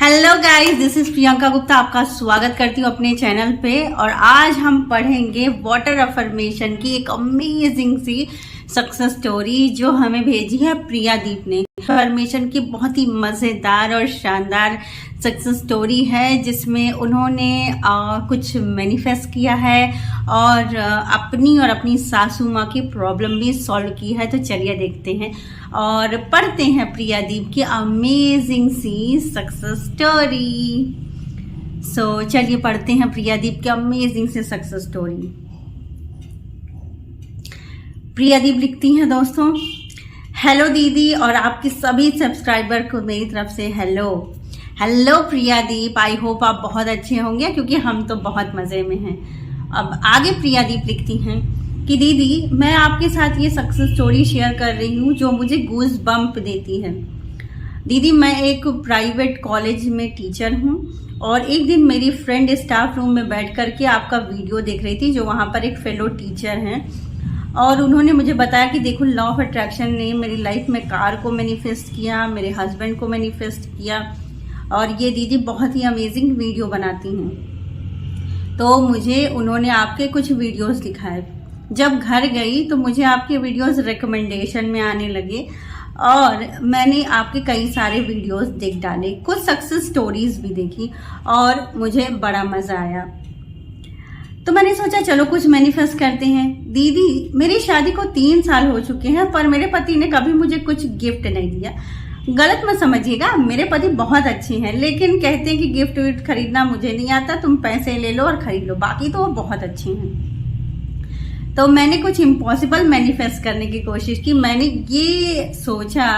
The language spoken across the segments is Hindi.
Hello guys, this is Priyanka Gupta. आपका स्वागत करती हूँ अपने चैनल पे। और आज हम पढ़ेंगे वाटर अफर्मेशन की एक अमेजिंग सी सक्सेस स्टोरी जो हमें भेजी है प्रियादीप ने। अफर्मेशन की बहुत ही मज़ेदार और शानदार सक्सेस स्टोरी है जिसमें उन्होंने कुछ मैनिफेस्ट किया है और अपनी सासू माँ की प्रॉब्लम भी सॉल्व की है। तो चलिए देखते हैं और पढ़ते हैं प्रियादीप की अमेजिंग सी सक्सेस स्टोरी। सो चलिए पढ़ते हैं प्रियादीप की अमेजिंग सी सक्सेस स्टोरी। प्रियादीप लिखती हैं, दोस्तों हेलो दीदी और आपकी सभी सब्सक्राइबर को मेरी तरफ से हेलो प्रियादीप। आई होप आप बहुत अच्छे होंगे क्योंकि हम तो बहुत मज़े में हैं। अब आगे प्रियादीप लिखती हैं कि दीदी मैं आपके साथ ये सक्सेस स्टोरी शेयर कर रही हूँ जो मुझे गूज बम्प देती है। दीदी मैं एक प्राइवेट कॉलेज में टीचर हूँ और एक दिन मेरी फ्रेंड स्टाफ रूम में बैठ करके आपका वीडियो देख रही थी जो वहाँ पर एक फेलो टीचर हैं और उन्होंने मुझे बताया कि देखो लॉ ऑफ अट्रैक्शन ने मेरी लाइफ में कार को मैनिफेस्ट किया, मेरे हस्बैंड को मैनिफेस्ट किया और ये दीदी बहुत ही अमेजिंग वीडियो बनाती हैं। तो मुझे उन्होंने आपके कुछ वीडियोस दिखाए। जब घर गई तो मुझे आपके वीडियोस रिकमेंडेशन में आने लगे और मैंने आपके कई सारे वीडियोस देख डाले, कुछ सक्सेस स्टोरीज भी देखी और मुझे बड़ा मज़ा आया। तो मैंने सोचा चलो कुछ मैनिफेस्ट करते हैं। दीदी मेरी शादी को 3 साल हो चुके हैं पर मेरे पति ने कभी मुझे कुछ गिफ्ट नहीं दिया। गलत मत समझिएगा, मेरे पति बहुत अच्छे हैं लेकिन कहते हैं कि गिफ्ट विफ्ट खरीदना मुझे नहीं आता, तुम पैसे ले लो और खरीद लो, बाकी तो वो बहुत अच्छे हैं। तो मैंने कुछ इम्पॉसिबल मैनिफेस्ट करने की कोशिश की। मैंने ये सोचा,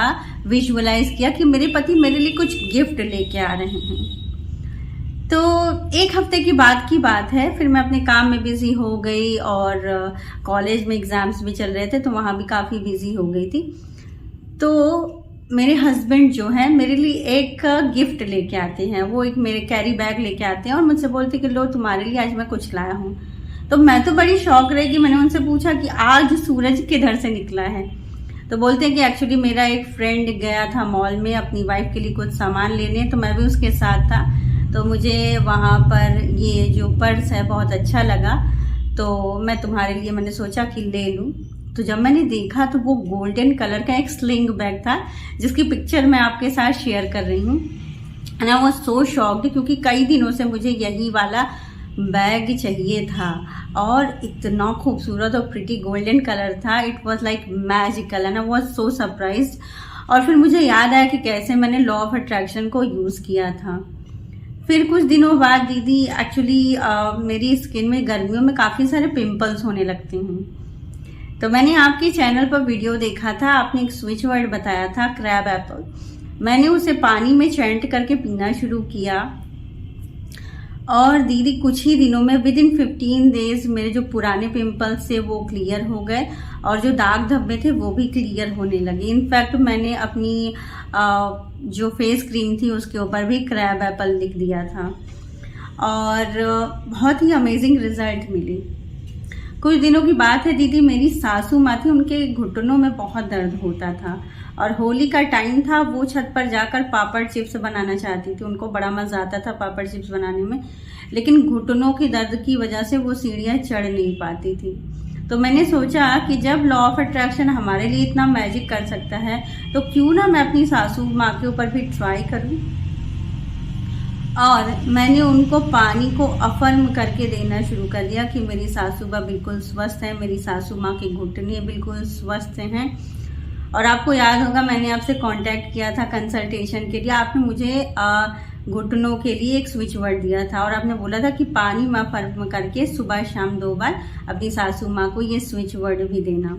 विजुअलाइज किया कि मेरे पति मेरे लिए कुछ गिफ्ट लेके आ रहे हैं। तो 1 हफ्ते की बात है, फिर मैं अपने काम में बिजी हो गई और कॉलेज में एग्जाम्स भी चल रहे थे तो वहाँ भी काफ़ी बिजी हो गई थी। तो मेरे हस्बैंड जो है मेरे लिए एक गिफ्ट लेके आते हैं, वो एक मेरे कैरी बैग लेके आते हैं और मुझसे बोलते कि लो तुम्हारे लिए आज मैं कुछ लाया हूँ। तो मैं तो बड़ी शौक रही कि मैंने उनसे पूछा कि आज सूरज किधर से निकला है। तो बोलते हैं कि एक्चुअली मेरा एक फ्रेंड गया था मॉल में अपनी वाइफ के लिए कुछ सामान लेने, तो मैं भी उसके साथ था। तो मुझे वहाँ पर ये जो पर्स है बहुत अच्छा लगा तो मैं तुम्हारे लिए मैंने सोचा कि ले लूँ। तो जब मैंने देखा तो वो गोल्डन कलर का एक स्लिंग बैग था जिसकी पिक्चर मैं आपके साथ शेयर कर रही हूँ। And I was so shocked क्योंकि कई दिनों से मुझे यही वाला बैग चाहिए था और इतना खूबसूरत और प्रिटी गोल्डन कलर था। It was like magical and I was so surprised. और फिर मुझे याद आया कि कैसे मैंने लॉ ऑफ अट्रैक्शन को यूज़ किया था। फिर कुछ दिनों बाद दीदी एक्चुअली मेरी स्किन में गर्मियों में काफ़ी सारे पिंपल्स होने लगते हैं। तो मैंने आपके चैनल पर वीडियो देखा था, आपने एक स्विच वर्ड बताया था क्रैब एप्पल। मैंने उसे पानी में चैंट करके पीना शुरू किया और दीदी कुछ ही दिनों में विद इन 15 डेज मेरे जो पुराने पिंपल्स थे वो क्लियर हो गए और जो दाग धब्बे थे वो भी क्लियर होने लगे। इनफैक्ट मैंने अपनी जो फेस क्रीम थी उसके ऊपर भी क्रैब एप्पल लिख दिया था और बहुत ही अमेजिंग रिजल्ट मिली। कुछ दिनों की बात है दीदी, मेरी सासू माँ थी, उनके घुटनों में बहुत दर्द होता था और होली का टाइम था। वो छत पर जाकर पापड़ चिप्स बनाना चाहती थी, उनको बड़ा मज़ा आता था पापड़ चिप्स बनाने में, लेकिन घुटनों की दर्द की वजह से वो सीढ़ियाँ चढ़ नहीं पाती थी। तो मैंने सोचा कि जब लॉ ऑफ अट्रैक्शन हमारे लिए इतना मैजिक कर सकता है तो क्यों ना मैं अपनी सासू माँ के ऊपर भी ट्राई करूँ। और मैंने उनको पानी को अफर्म करके देना शुरू कर दिया कि मेरी सासू माँ बिल्कुल स्वस्थ है, मेरी सासू माँ के घुटने बिल्कुल स्वस्थ हैं। और आपको याद होगा मैंने आपसे कांटेक्ट किया था कंसल्टेशन के लिए, आपने मुझे घुटनों के लिए एक स्विच वर्ड दिया था और आपने बोला था कि पानी में फर्म करके सुबह शाम 2 बार अपनी सासू माँ को ये स्विच वर्ड भी देना।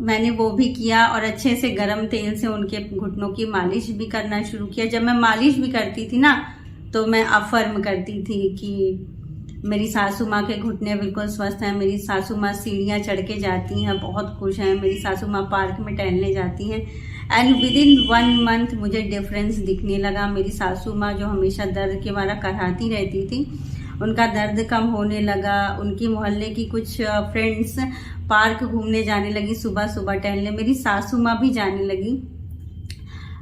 मैंने वो भी किया और अच्छे से गर्म तेल से उनके घुटनों की मालिश भी करना शुरू किया। जब मैं मालिश भी करती थी ना तो मैं अफर्म करती थी कि मेरी सासू माँ के घुटने बिल्कुल स्वस्थ हैं, मेरी सासू माँ सीढ़ियाँ चढ़ के जाती हैं, बहुत खुश हैं, मेरी सासू माँ पार्क में टहलने जाती हैं। एंड विद इन 1 मंथ मुझे डिफरेंस दिखने लगा। मेरी सासू माँ जो हमेशा दर्द के मारा कराती रहती थी, उनका दर्द कम होने लगा। उनकी मोहल्ले की कुछ फ्रेंड्स पार्क घूमने जाने लगी, सुबह सुबह टहलने, मेरी सासू माँ भी जाने लगी।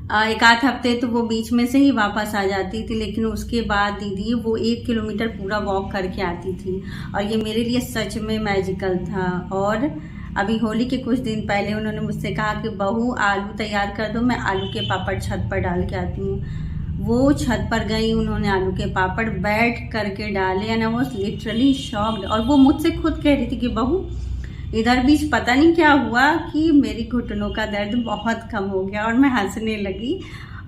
एक आध हफ्ते तो वो बीच में से ही वापस आ जाती थी, लेकिन उसके बाद दीदी वो 1 किलोमीटर पूरा वॉक करके आती थी और ये मेरे लिए सच में मैजिकल था। और अभी होली के कुछ दिन पहले उन्होंने मुझसे कहा कि बहू आलू तैयार कर दो, मैं आलू के पापड़ छत पर डाल के आती हूँ। वो छत पर गई, उन्होंने आलू के पापड़ बैठ करके डाले and I was literally shocked. और वो मुझसे खुद कह रही थी कि बहू इधर बीच पता नहीं क्या हुआ कि मेरी घुटनों का दर्द बहुत कम हो गया, और मैं हंसने लगी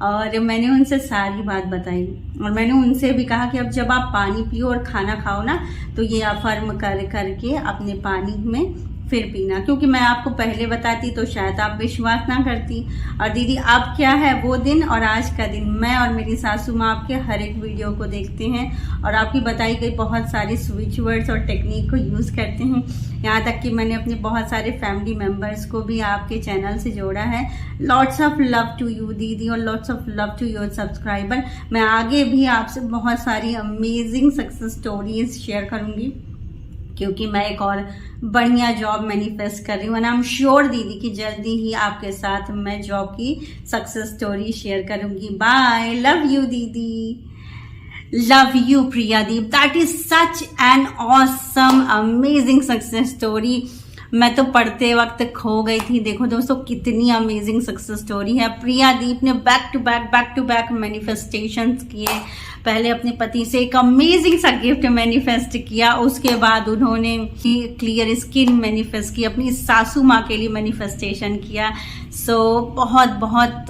और मैंने उनसे सारी बात बताई। और मैंने उनसे भी कहा कि अब जब आप पानी पियो और खाना खाओ ना, तो ये अफर्म करके अपने पानी में फिर पीना, क्योंकि मैं आपको पहले बताती तो शायद आप विश्वास ना करती। और दीदी अब क्या है वो दिन और आज का दिन, मैं और मेरी सासू माँ आपके हर एक वीडियो को देखते हैं और आपकी बताई गई बहुत सारी स्विच वर्ड्स और टेक्निक को यूज़ करते हैं। यहाँ तक कि मैंने अपने बहुत सारे फैमिली मेम्बर्स को भी आपके चैनल से जोड़ा है। Lots of love to you दीदी और lots of love to your subscriber. मैं आगे भी आपसे बहुत सारी अमेजिंग सक्सेस स्टोरीज शेयर करूँगी, क्योंकि मैं एक और बढ़िया जॉब मैनिफेस्ट कर रही हूँ। एंड आई एम श्योर दीदी कि जल्दी ही आपके साथ मैं जॉब की सक्सेस स्टोरी शेयर करूँगी। बाय, लव यू दीदी, love you Priyadeep. That is such an awesome amazing success story. मैं तो पढ़ते वक्त खो गई थी। देखो दोस्तों कितनी अमेजिंग सक्सेस स्टोरी है। प्रियादीप ने बैक टू बैक मैनिफेस्टेशंस किए। पहले अपने पति से एक अमेजिंग सा गिफ्ट मैनिफेस्ट किया, उसके बाद उन्होंने क्लियर स्किन मैनिफेस्ट की, अपनी सासू माँ के लिए मैनिफेस्टेशन किया। सो बहुत बहुत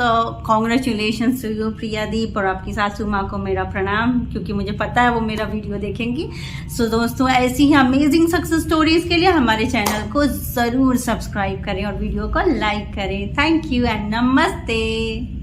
कॉन्ग्रेचुलेशंस टू यू प्रियादीप, और आपकी सासू माँ को मेरा प्रणाम, क्योंकि मुझे पता है वो मेरा वीडियो देखेंगी। सो दोस्तों ऐसी ही अमेजिंग सक्सेस स्टोरीज के लिए हमारे चैनल को ज़रूर सब्सक्राइब करें और वीडियो को लाइक करें। थैंक यू एंड नमस्ते।